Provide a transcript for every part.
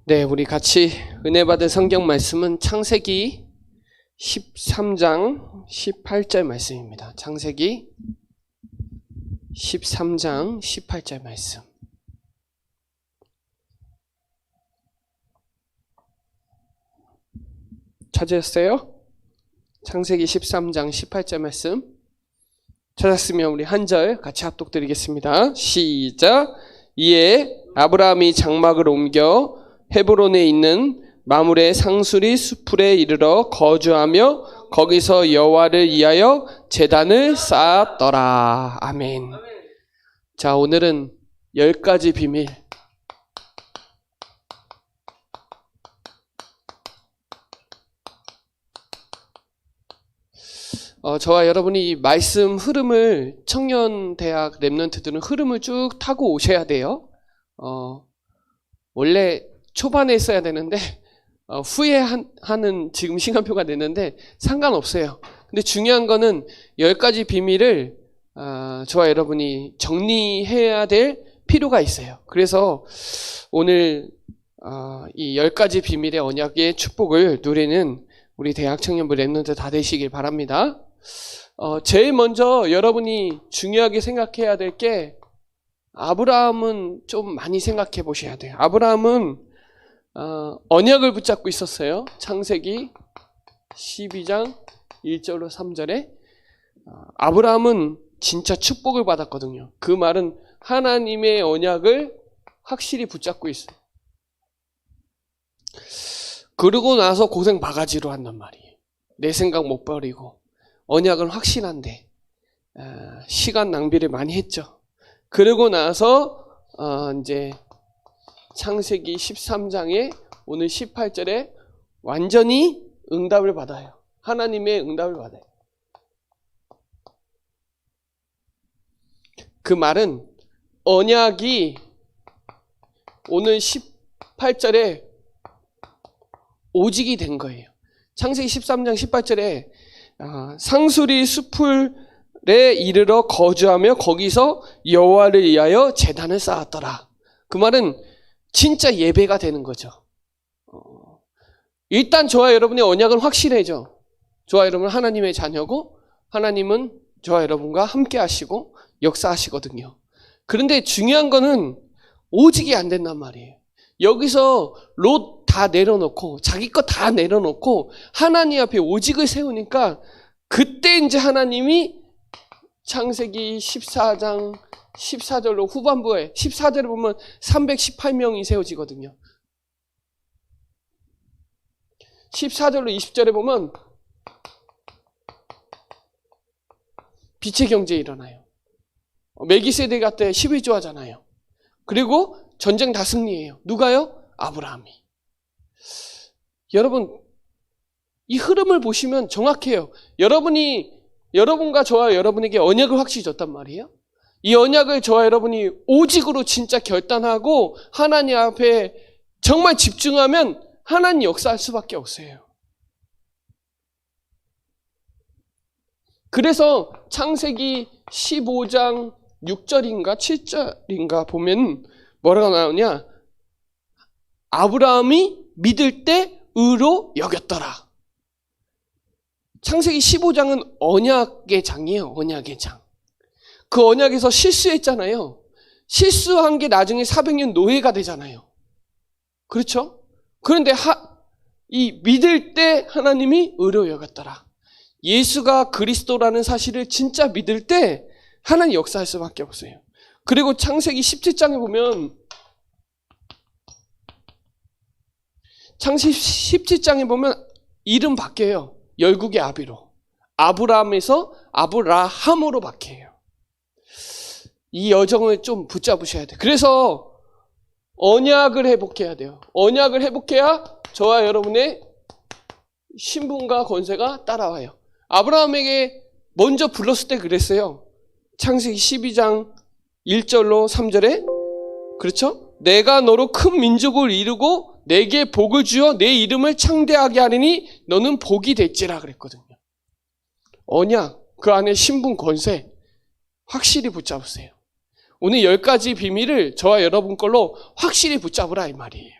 네, 우리 같이 은혜 받은 성경 말씀은 창세기 13장 18절 말씀입니다. 창세기 13장 18절 말씀. 찾으셨어요? 창세기 13장 18절 말씀. 찾았으면 우리 한 절 같이 합독드리겠습니다. 시작. 이에 아브라함이 장막을 옮겨 헤브론에 있는 마므레 상수리 수풀에 이르러 거주하며 거기서 여호와를 위하여 제단을 쌓았더라. 아멘. 자, 오늘은 10가지 비밀. 저와 여러분이 이 말씀 흐름을, 청년대학 랩런트들은 흐름을 쭉 타고 오셔야 돼요. 원래 초반에 했어야 되는데 후에 하는 지금 시간표가 됐는데 상관없어요. 근데 중요한 거는 10가지 비밀을 저와 여러분이 정리해야 될 필요가 있어요. 그래서 오늘 이 10가지 비밀의 언약의 축복을 누리는 우리 대학 청년부 랩런트 다 되시길 바랍니다. 제일 먼저 여러분이 중요하게 생각해야 될 게, 아브라함은 좀 많이 생각해 보셔야 돼요. 아브라함은 언약을 붙잡고 있었어요. 창세기 12장 1절로 3절에 아브라함은 진짜 축복을 받았거든요. 그 말은 하나님의 언약을 확실히 붙잡고 있어요. 그러고 나서 고생 바가지로 한단 말이에요. 내 생각 못 버리고 언약은 확실한데 시간 낭비를 많이 했죠. 그러고 나서 이제 창세기 13장에 오늘 18절에 완전히 응답을 받아요. 하나님의 응답을 받아요. 그 말은 언약이 오늘 18절에 오직이 된 거예요. 창세기 13장 18절에 상수리 수풀에 이르러 거주하며 거기서 여호와를 위하여 제단을 쌓았더라. 그 말은 진짜 예배가 되는 거죠. 일단 저와 여러분의 언약은 확실해져. 저와 여러분은 하나님의 자녀고 하나님은 저와 여러분과 함께 하시고 역사하시거든요. 그런데 중요한 거는 오직이 안 된단 말이에요. 여기서 롯 다 내려놓고 자기 것 다 내려놓고 하나님 앞에 오직을 세우니까 그때 이제 하나님이 창세기 14장 14절로 후반부에 14절에 보면 318명이 세워지거든요. 14절로 20절에 보면 빛의 경제에 일어나요. 멜기세덱 때 11조 하잖아요. 그리고 전쟁 다 승리해요. 누가요? 아브라함이. 여러분, 이 흐름을 보시면 정확해요. 여러분과 저와 여러분에게 언약을 확실히 줬단 말이에요. 이 언약을 저와 여러분이 오직으로 진짜 결단하고 하나님 앞에 정말 집중하면 하나님 역사할 수밖에 없어요. 그래서 창세기 15장 6절인가 7절인가 보면 뭐라고 나오냐? 아브라함이 믿을 때 의로 여겼더라. 창세기 15장은 언약의 장이에요. 언약의 장. 그 언약에서 실수했잖아요. 실수한 게 나중에 400년 노예가 되잖아요. 그렇죠? 그런데 이 믿을 때 하나님이 의로 여겼더라. 예수가 그리스도라는 사실을 진짜 믿을 때 하나님 역사할 수밖에 없어요. 그리고 창세기 17장에 보면 창세기 17장에 보면 이름 바뀌어요. 열국의 아비로. 아브라함에서 아브라함으로 바뀌어요. 이 여정을 좀 붙잡으셔야 돼요. 그래서 언약을 회복해야 돼요. 언약을 회복해야 저와 여러분의 신분과 권세가 따라와요. 아브라함에게 먼저 불렀을 때 그랬어요. 창세기 12장 1절로 3절에 그렇죠? 내가 너로 큰 민족을 이루고 내게 복을 주어 내 이름을 창대하게 하리니 너는 복이 될지라 그랬거든요. 언약, 그 안에 신분, 권세 확실히 붙잡으세요. 오늘 10가지 비밀을 저와 여러분 걸로 확실히 붙잡으라 이 말이에요.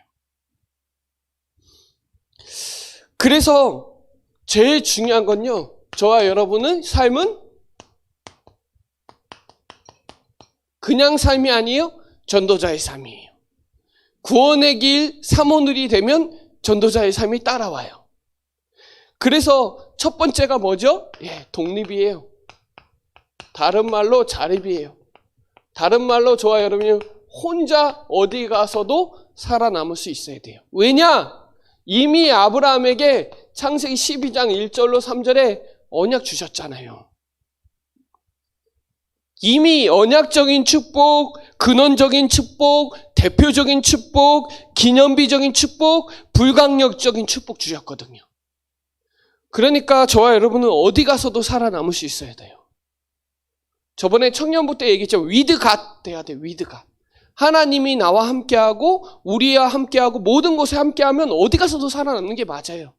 그래서 제일 중요한 건요, 저와 여러분은 삶은 그냥 삶이 아니에요. 전도자의 삶이에요. 구원의 길 사모늘이 되면 전도자의 삶이 따라와요. 그래서 첫 번째가 뭐죠? 독립이에요. 다른 말로 자립이에요. 다른 말로 저와 여러분이 혼자 어디 가서도 살아남을 수 있어야 돼요. 왜냐? 이미 아브라함에게 창세기 12장 1절로 3절에 언약 주셨잖아요. 이미 언약적인 축복, 근원적인 축복, 대표적인 축복, 기념비적인 축복, 불강력적인 축복 주셨거든요. 그러니까 저와 여러분은 어디 가서도 살아남을 수 있어야 돼요. 저번에 청년부 때 얘기했죠. with God 돼야 돼요. with God. 하나님이 나와 함께하고 우리와 함께하고 모든 곳에 함께하면 어디 가서도 살아남는 게 맞아요.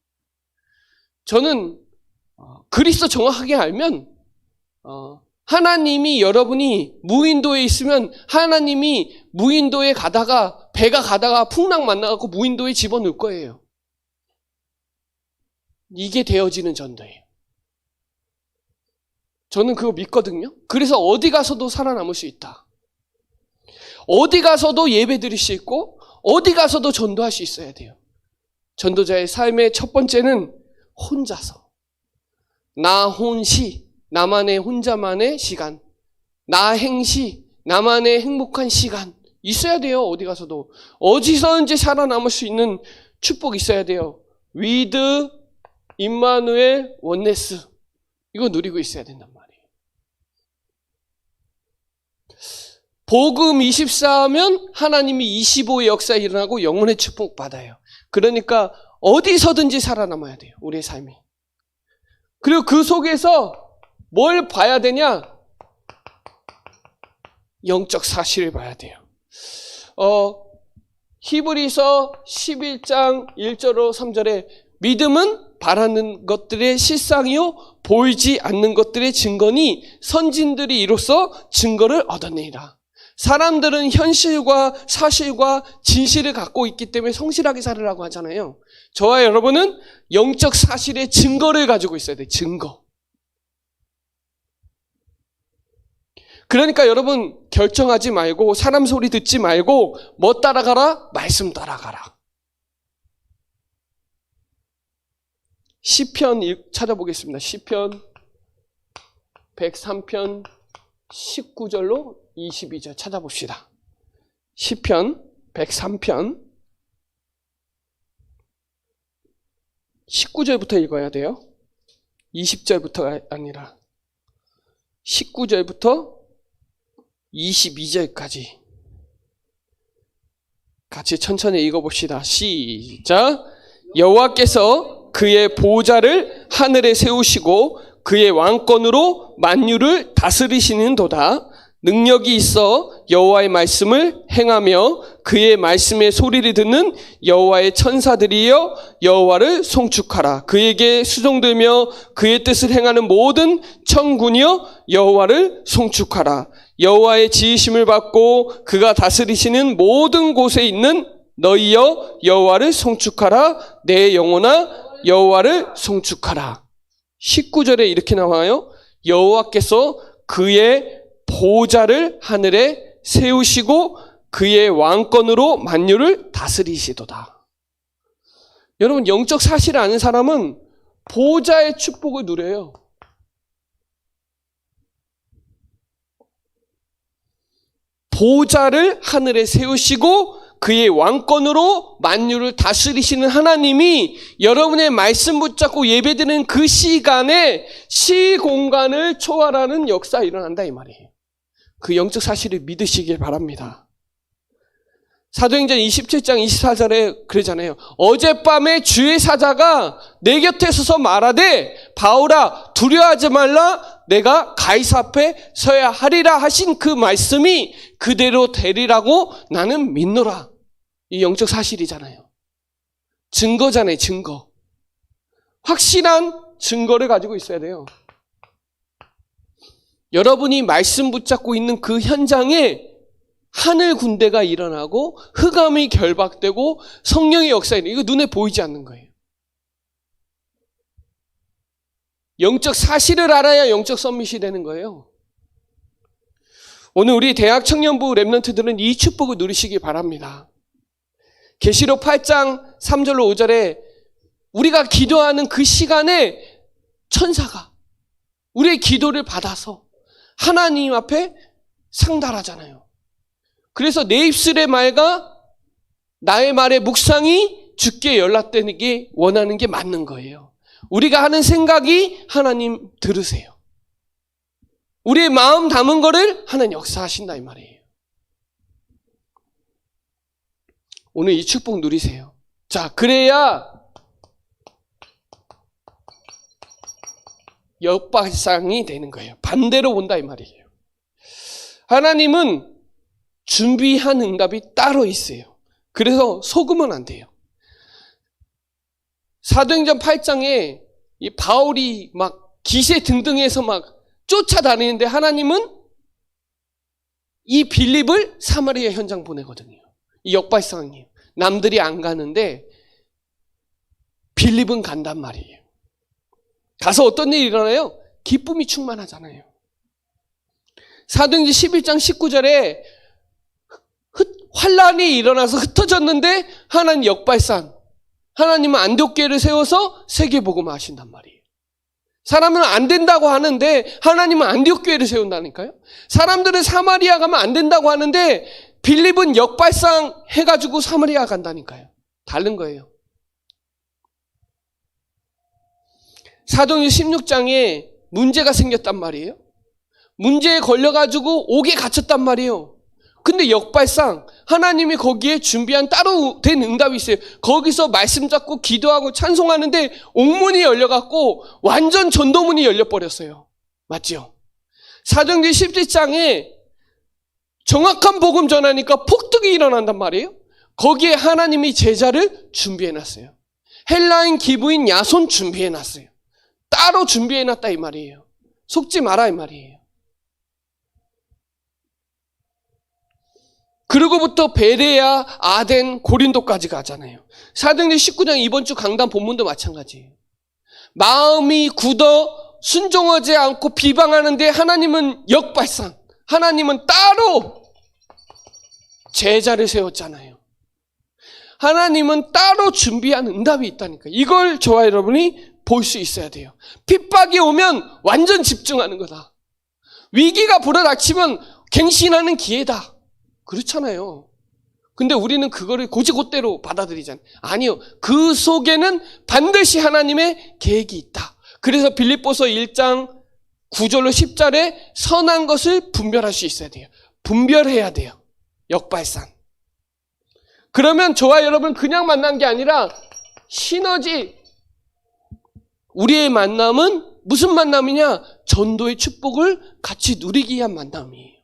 저는 그리스도 정확하게 알면 하나님이 여러분이 무인도에 있으면 하나님이 무인도에 가다가 배가 가다가 풍랑 만나갖고 무인도에 집어넣을 거예요. 이게 되어지는 전도예요. 저는 그거 믿거든요. 그래서 어디 가서도 살아남을 수 있다. 어디 가서도 예배 드릴 수 있고 어디 가서도 전도할 수 있어야 돼요. 전도자의 삶의 첫 번째는 혼자서. 나 혼시, 나만의 혼자만의 시간. 나 행시, 나만의 행복한 시간. 있어야 돼요. 어디 가서도. 어디서든지 살아남을 수 있는 축복이 있어야 돼요. with 임마누엘 원네스. 이거 누리고 있어야 된단 말이에요. 복음 24하면 하나님이 25의 역사에 일어나고 영혼의 축복 받아요. 그러니까 어디서든지 살아남아야 돼요. 우리의 삶이. 그리고 그 속에서 뭘 봐야 되냐? 영적 사실을 봐야 돼요. 히브리서 11장 1절로 3절에 믿음은 바라는 것들의 실상이요 보이지 않는 것들의 증거니 선진들이 이로써 증거를 얻어내리라. 사람들은 현실과 사실과 진실을 갖고 있기 때문에 성실하게 살으라고 하잖아요. 저와 여러분은 영적 사실의 증거를 가지고 있어야 돼요. 증거. 그러니까 여러분 결정하지 말고 사람 소리 듣지 말고 뭐 따라가라? 말씀 따라가라. 시편 찾아보겠습니다. 시편 103편 19절로 22절 찾아봅시다. 시편 103편 19절부터 읽어야 돼요. 20절부터가 아니라 19절부터 22절까지 같이 천천히 읽어봅시다. 시작. 여호와께서 그의 보좌를 하늘에 세우시고 그의 왕권으로 만유를 다스리시는도다. 능력이 있어 여호와의 말씀을 행하며 그의 말씀의 소리를 듣는 여호와의 천사들이여 여호와를 송축하라. 그에게 수종들며 그의 뜻을 행하는 모든 천군이여 여호와를 송축하라. 여호와의 지으심을 받고 그가 다스리시는 모든 곳에 있는 너희여 여호와를 송축하라. 내 영혼아 여호와를 송축하라. 19절에 이렇게 나와요. 여호와께서 그의 보좌를 하늘에 세우시고 그의 왕권으로 만유를 다스리시도다. 여러분 영적 사실을 아는 사람은 보좌의 축복을 누려요. 보좌를 하늘에 세우시고 그의 왕권으로 만유를 다스리시는 하나님이 여러분의 말씀 붙잡고 예배드리는 그 시간에 시공간을 초월하는 역사가 일어난다 이 말이에요. 그 영적 사실을 믿으시길 바랍니다. 사도행전 27장 24절에 그러잖아요. 어젯밤에 주의 사자가 내 곁에 서서 말하되 바울아 두려워하지 말라 내가 가이사 앞에 서야 하리라 하신 그 말씀이 그대로 되리라고 나는 믿노라. 이 영적 사실이잖아요. 증거잖아요. 증거. 확실한 증거를 가지고 있어야 돼요. 여러분이 말씀 붙잡고 있는 그 현장에 하늘 군대가 일어나고 흑암이 결박되고 성령의 역사가 이거 눈에 보이지 않는 거예요. 영적 사실을 알아야 영적 서밋이 되는 거예요. 오늘 우리 대학 청년부 랩런트들은 이 축복을 누리시기 바랍니다. 계시록 8장 3절로 5절에 우리가 기도하는 그 시간에 천사가 우리의 기도를 받아서 하나님 앞에 상달하잖아요. 그래서 내 입술의 말과 나의 말의 묵상이 주께 연락되게 원하는 게 맞는 거예요. 우리가 하는 생각이 하나님 들으세요. 우리의 마음 담은 거를 하나님 역사하신다 이 말이에요. 오늘 이 축복 누리세요. 자, 그래야 역발상이 되는 거예요. 반대로 온다 이 말이에요. 하나님은 준비한 응답이 따로 있어요. 그래서 속으면 안 돼요. 사도행전 8장에 이 바울이 막 기세 등등해서 막 쫓아다니는데 하나님은 이 빌립을 사마리아 현장 보내거든요. 이 역발상이에요. 남들이 안 가는데 빌립은 간단 말이에요. 가서 어떤 일이 일어나요? 기쁨이 충만하잖아요. 사도행전 11장 19절에 환란이 일어나서 흩어졌는데 하나님 역발상, 하나님은 안디옥교회를 세워서 세계복음을 하신단 말이에요. 사람은 안 된다고 하는데 하나님은 안디옥교회를 세운다니까요. 사람들은 사마리아 가면 안 된다고 하는데 빌립은 역발상 해가지고 사마리아 간다니까요. 다른 거예요. 사도행전 16장에 문제가 생겼단 말이에요. 문제에 걸려가지고 옥에 갇혔단 말이에요. 근데 역발상 하나님이 거기에 준비한 따로 된 응답이 있어요. 거기서 말씀 잡고 기도하고 찬송하는데 옥문이 열려갖고 완전 전도문이 열려버렸어요. 맞죠? 사도행전 17장에 정확한 복음 전하니까 폭동이 일어난단 말이에요. 거기에 하나님이 제자를 준비해놨어요. 헬라인 기부인 야손 준비해놨어요. 따로 준비해놨다 이 말이에요. 속지 마라 이 말이에요. 그리고부터 베레아, 아덴, 고린도까지 가잖아요. 사도행전 19장 이번 주 강단 본문도 마찬가지예요. 마음이 굳어 순종하지 않고 비방하는데 하나님은 역발상, 하나님은 따로 제자를 세웠잖아요. 하나님은 따로 준비한 응답이 있다니까. 이걸 저와 여러분이 볼 수 있어야 돼요. 핍박이 오면 완전 집중하는 거다. 위기가 불어닥치면 갱신하는 기회다. 그렇잖아요. 근데 우리는 그거를 고지고대로 받아들이잖아요. 아니요. 그 속에는 반드시 하나님의 계획이 있다. 그래서 빌립보서 1장 9절로 10절에 선한 것을 분별할 수 있어야 돼요. 분별해야 돼요. 역발상. 그러면 저와 여러분 그냥 만난 게 아니라 시너지. 우리의 만남은 무슨 만남이냐? 전도의 축복을 같이 누리기 위한 만남이에요.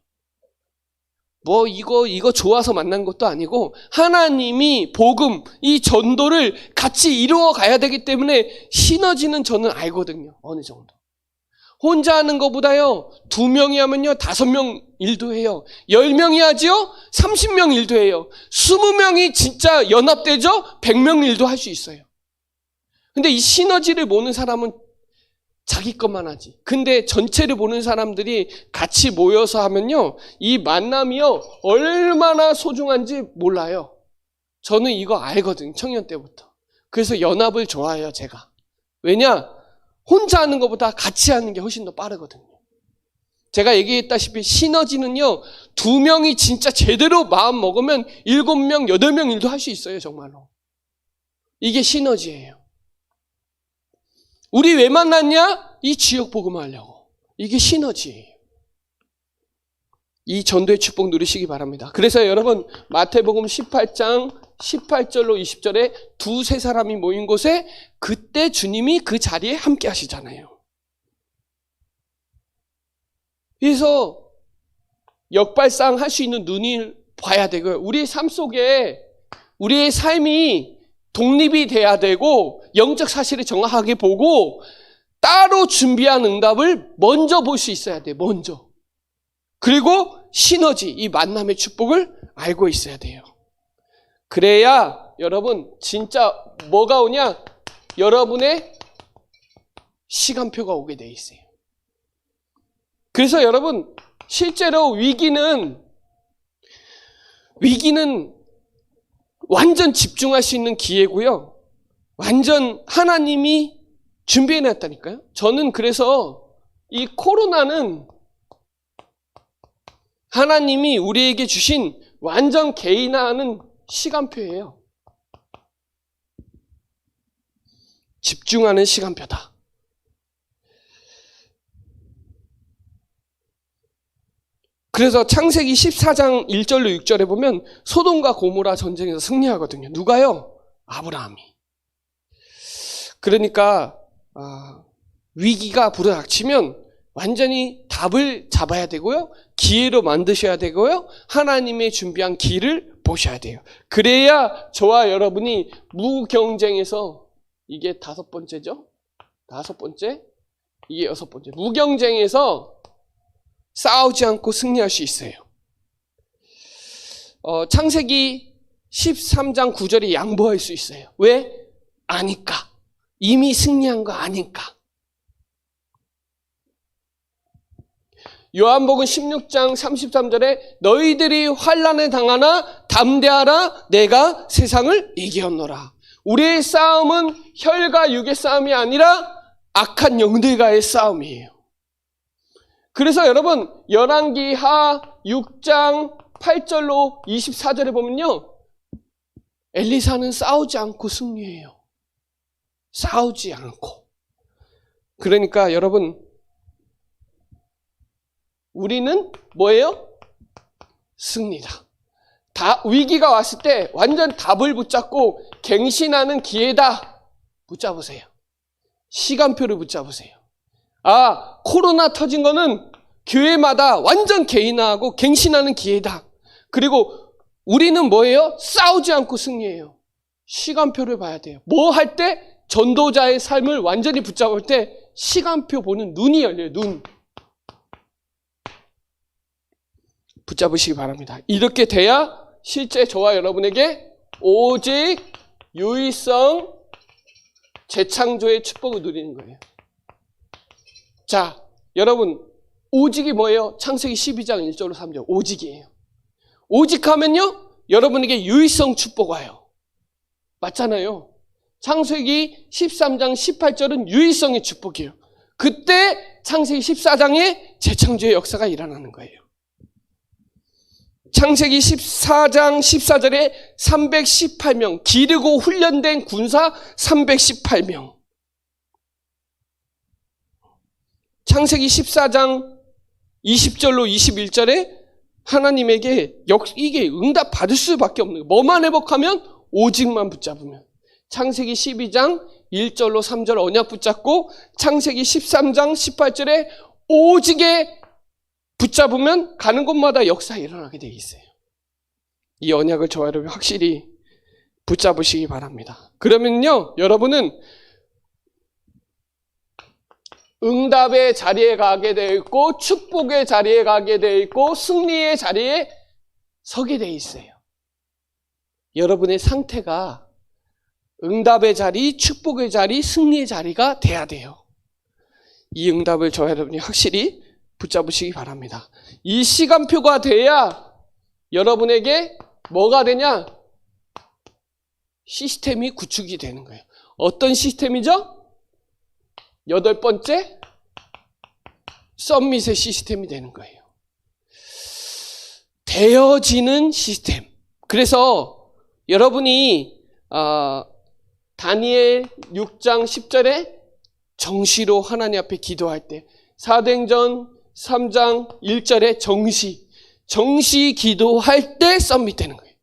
뭐 이거 좋아서 만난 것도 아니고 하나님이 복음, 이 전도를 같이 이루어 가야 되기 때문에 시너지는 저는 알거든요. 어느 정도. 혼자 하는 것보다요. 2명이 하면요. 5명 일도 해요. 10명이 하지요. 30명 일도 해요. 20명이 진짜 연합되죠. 100명 일도 할 수 있어요. 근데 이 시너지를 모는 사람은 자기 것만 하지. 근데 전체를 보는 사람들이 같이 모여서 하면요. 이 만남이요. 얼마나 소중한지 몰라요. 저는 이거 알거든요. 청년 때부터. 그래서 연합을 좋아해요. 제가. 왜냐? 혼자 하는 것보다 같이 하는 게 훨씬 더 빠르거든요. 제가 얘기했다시피 시너지는요. 2명이 진짜 제대로 마음 먹으면 7명, 8명 일도 할 수 있어요. 정말로. 이게 시너지예요. 우리 왜 만났냐? 이 지역 복음을 하려고. 이게 시너지예요. 이 전도의 축복 누리시기 바랍니다. 그래서 여러분 마태복음 18장 18절로 20절에 2-3사람이 모인 곳에 그때 주님이 그 자리에 함께 하시잖아요. 그래서 역발상 할 수 있는 눈을 봐야 되고요. 우리의 삶 속에 우리의 삶이 독립이 돼야 되고 영적 사실을 정확하게 보고 따로 준비한 응답을 먼저 볼 수 있어야 돼요. 먼저. 그리고 시너지, 이 만남의 축복을 알고 있어야 돼요. 그래야 여러분 진짜 뭐가 오냐? 여러분의 시간표가 오게 돼 있어요. 그래서 여러분, 실제로 위기는 완전 집중할 수 있는 기회고요. 완전 하나님이 준비해놨다니까요. 저는 그래서 이 코로나는 하나님이 우리에게 주신 완전 개인화하는 시간표예요. 집중하는 시간표다. 그래서 창세기 14장 1절로 6절에 보면 소돔과 고모라 전쟁에서 승리하거든요. 누가요? 아브라함이. 그러니까 위기가 부닥치면 완전히 답을 잡아야 되고요. 기회로 만드셔야 되고요. 하나님의 준비한 길을 보셔야 돼요. 그래야 저와 여러분이 무경쟁에서, 이게 5번째죠? 5번째, 이게 6번째. 무경쟁에서 싸우지 않고 승리할 수 있어요. 창세기 13장 9절이 양보할 수 있어요. 왜? 아니까. 이미 승리한 거 아니까. 요한복음 16장 33절에 너희들이 환난에 당하나 담대하라, 내가 세상을 이기었노라. 우리의 싸움은 혈과 육의 싸움이 아니라 악한 영들과의 싸움이에요. 그래서 여러분, 열왕기하 6장 8절로 24절에 보면요, 엘리사는 싸우지 않고 승리해요. 싸우지 않고. 그러니까 여러분, 우리는 뭐예요? 승리다. 위기가 왔을 때 완전 답을 붙잡고 갱신하는 기회다. 붙잡으세요. 시간표를 붙잡으세요. 코로나 터진 거는 교회마다 완전 개인화하고 갱신하는 기회다. 그리고 우리는 뭐예요? 싸우지 않고 승리해요. 시간표를 봐야 돼요. 뭐 할 때? 전도자의 삶을 완전히 붙잡을 때 시간표 보는 눈이 열려요. 눈. 붙잡으시기 바랍니다. 이렇게 돼야 실제 저와 여러분에게 오직 유의성 재창조의 축복을 누리는 거예요. 자, 여러분, 오직이 뭐예요? 창세기 12장 1절로 3절. 오직이에요. 오직 하면요, 여러분에게 유의성 축복 와요. 맞잖아요. 창세기 13장 18절은 유의성의 축복이에요. 그때 창세기 14장에 재창조의 역사가 일어나는 거예요. 창세기 14장 14절에 318명, 기르고 훈련된 군사 318명. 창세기 14장 20절로 21절에 하나님에게 이게 응답 받을 수밖에 없는 거예요. 뭐만 회복하면? 오직만 붙잡으면. 창세기 12장 1절로 3절 언약 붙잡고 창세기 13장 18절에 오직에 붙잡으면 가는 곳마다 역사가 일어나게 되어 있어요. 이 언약을 저와 여러분 확실히 붙잡으시기 바랍니다. 그러면요, 여러분은 응답의 자리에 가게 되어 있고 축복의 자리에 가게 되어 있고 승리의 자리에 서게 되어 있어요. 여러분의 상태가 응답의 자리, 축복의 자리, 승리의 자리가 돼야 돼요. 이 응답을 저와 여러분이 확실히 붙잡으시기 바랍니다. 이 시간표가 돼야 여러분에게 뭐가 되냐? 시스템이 구축이 되는 거예요. 어떤 시스템이죠? 8번째, 썸밋의 시스템이 되는 거예요. 되어지는 시스템. 그래서 여러분이 다니엘 6장 10절에 정시로 하나님 앞에 기도할 때, 사도행전 3장 1절에 정시 기도할 때 썸밋 되는 거예요.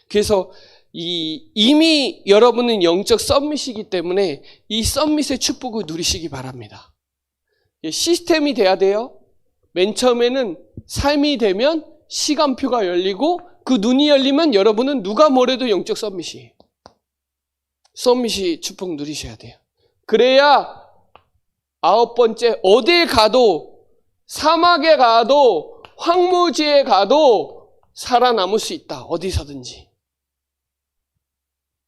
그래서 이미 여러분은 영적 썸밋이기 때문에 이 썸밋의 축복을 누리시기 바랍니다. 시스템이 돼야 돼요. 맨 처음에는 삶이 되면 시간표가 열리고 그 눈이 열리면 여러분은 누가 뭐래도 영적 썸밋이에요. 썸밋이 축복 누리셔야 돼요. 그래야 9번째, 어디에 가도, 사막에 가도, 황무지에 가도 살아남을 수 있다. 어디서든지.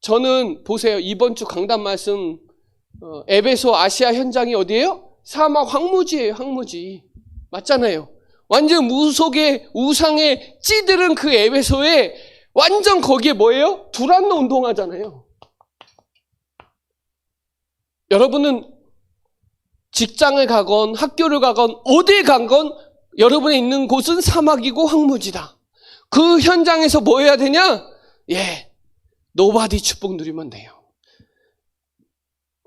저는 보세요. 이번 주 강단 말씀 에베소 아시아 현장이 어디예요? 사막 황무지예요. 황무지. 맞잖아요. 완전 무속의 우상에 찌들은 그 에베소에 완전 거기에 뭐예요? 두란노 운동하잖아요. 여러분은 직장을 가건 학교를 가건 어디에 가건 여러분이 있는 곳은 사막이고 황무지다. 그 현장에서 뭐 해야 되냐? 노바디 축복 누리면 돼요.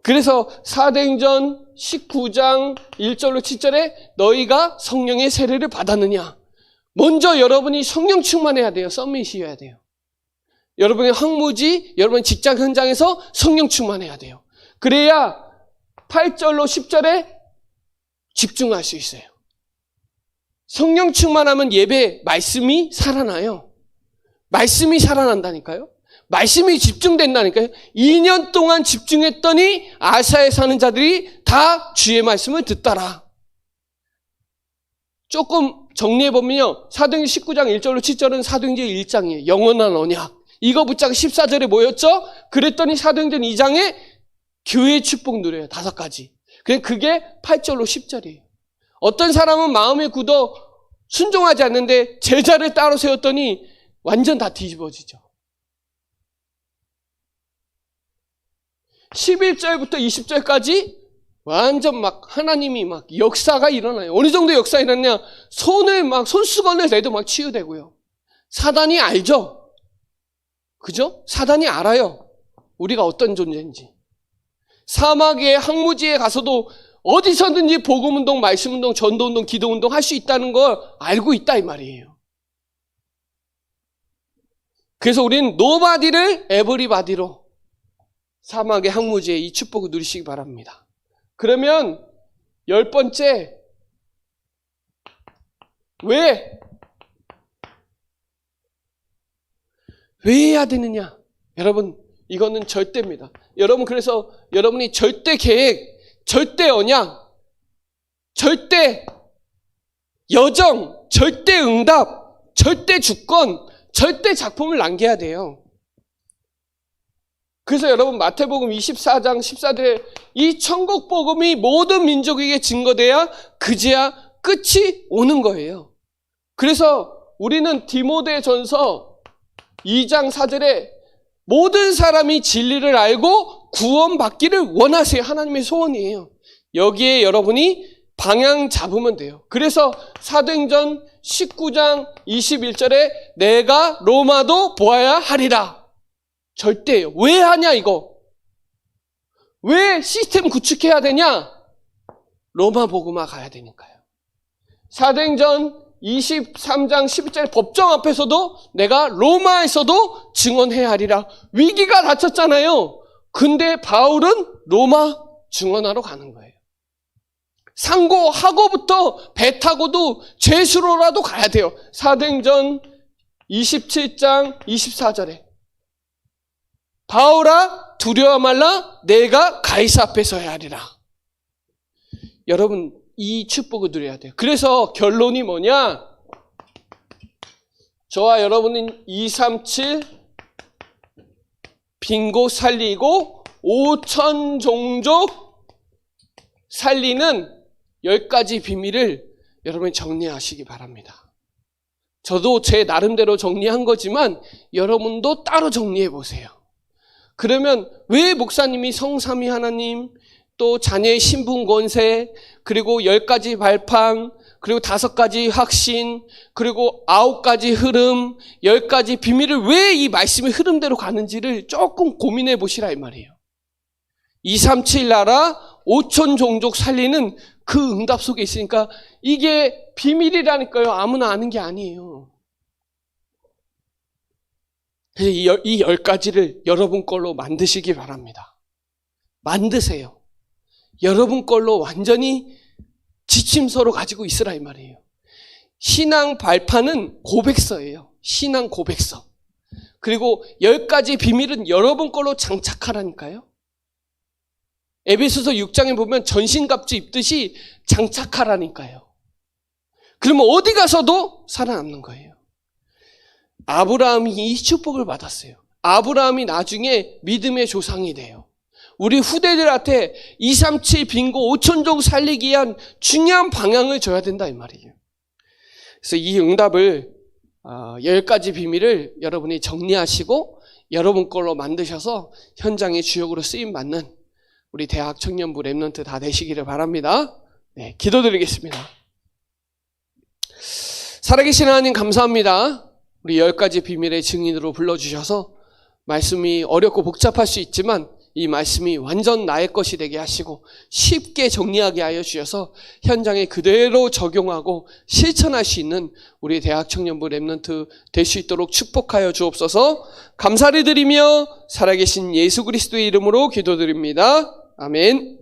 그래서 사도행전 19장 1절로 7절에 너희가 성령의 세례를 받았느냐? 먼저 여러분이 성령 충만해야 돼요. 썸밋이어야 돼요. 여러분의 황무지, 여러분의 직장 현장에서 성령 충만해야 돼요. 그래야 8절로 10절에 집중할 수 있어요. 성령 충만하면 예배 말씀이 살아나요. 말씀이 살아난다니까요. 말씀이 집중된다니까요. 2년 동안 집중했더니 아시아에 사는 자들이 다 주의 말씀을 듣더라. 조금 정리해보면요. 사도행전 19장 1절로 7절은 사도행전 1장이에요. 영원한 언약. 이거 붙잡고 14절에 뭐였죠? 그랬더니 사도행전 2장에 교회 축복 누려요. 5가지. 그게 8절로 10절이에요. 어떤 사람은 마음에 굳어 순종하지 않는데 제자를 따로 세웠더니 완전 다 뒤집어지죠. 11절부터 20절까지 완전 막 하나님이 막 역사가 일어나요. 어느 정도 역사가 일어나냐? 손수건을 내도 막 치유되고요. 사단이 알죠? 그죠? 사단이 알아요. 우리가 어떤 존재인지. 사막의 황무지에 가서도 어디서든지 복음운동, 말씀운동, 전도운동, 기도운동 할 수 있다는 걸 알고 있다 이 말이에요. 그래서 우리는 노바디를 에브리바디로 사막의 황무지에 이 축복을 누리시기 바랍니다. 그러면 10번째, 왜 해야 되느냐? 여러분, 이거는 절대입니다. 여러분, 그래서 여러분이 절대 계획, 절대 언약, 절대 여정, 절대 응답, 절대 주권, 절대 작품을 남겨야 돼요. 그래서 여러분 마태복음 24장 14절에 이 천국 복음이 모든 민족에게 증거돼야 그제야 끝이 오는 거예요. 그래서 우리는 디모데전서 2장 4절에 모든 사람이 진리를 알고 구원받기를 원하세요. 하나님의 소원이에요. 여기에 여러분이 방향 잡으면 돼요. 그래서 사도행전 19장 21절에 내가 로마도 보아야 하리라. 절대예요. 왜 하냐 이거? 왜 시스템 구축해야 되냐? 로마 복음화 가야 되니까요. 사도행전 23장 11절 법정 앞에서도 내가 로마에서도 증언해야 하리라. 위기가 닥쳤잖아요. 근데 바울은 로마 증언하러 가는 거예요. 상고하고부터 배 타고도 죄수로라도 가야 돼요. 사도행전 27장 24절에 바울아 두려워 말라 내가 가이사 앞에 서야 하리라. 여러분 이 축복을 누려야 돼요. 그래서 결론이 뭐냐? 저와 여러분은 237 빈곳 살리고 5천 종족 살리는 10가지 비밀을 여러분이 정리하시기 바랍니다. 저도 제 나름대로 정리한 거지만 여러분도 따로 정리해 보세요. 그러면 왜 목사님이 성삼위 하나님, 또 자녀의 신분 권세, 그리고 10가지 발판, 그리고 5가지 확신, 그리고 9가지 흐름, 10가지 비밀을 왜 이 말씀의 흐름대로 가는지를 조금 고민해 보시라 이 말이에요. 237 나라 5천 종족 살리는 그 응답 속에 있으니까 이게 비밀이라니까요. 아무나 아는 게 아니에요. 그래서 이 10가지를 여러분 걸로 만드시기 바랍니다. 만드세요. 여러분 걸로 완전히 지침서로 가지고 있으라 이 말이에요. 신앙 발판은 고백서예요. 신앙 고백서. 그리고 10가지 비밀은 여러분 걸로 장착하라니까요. 에베소서 6장에 보면 전신갑주 입듯이 장착하라니까요. 그러면 어디 가서도 살아남는 거예요. 아브라함이 이 축복을 받았어요. 아브라함이 나중에 믿음의 조상이 돼요. 우리 후대들한테 237 빈고 5천종 살리기 위한 중요한 방향을 줘야 된다 이 말이에요. 그래서 이 응답을 10가지 비밀을 여러분이 정리하시고 여러분 걸로 만드셔서 현장의 주역으로 쓰임받는 우리 대학 청년부 랩런트 다 되시기를 바랍니다. 네, 기도드리겠습니다. 살아계신 하나님 감사합니다. 우리 10가지 비밀의 증인으로 불러주셔서 말씀이 어렵고 복잡할 수 있지만 이 말씀이 완전 나의 것이 되게 하시고 쉽게 정리하게 하여 주셔서 현장에 그대로 적용하고 실천할 수 있는 우리 대학 청년부 랩런트 될 수 있도록 축복하여 주옵소서. 감사를 드리며 살아계신 예수 그리스도의 이름으로 기도드립니다. 아멘.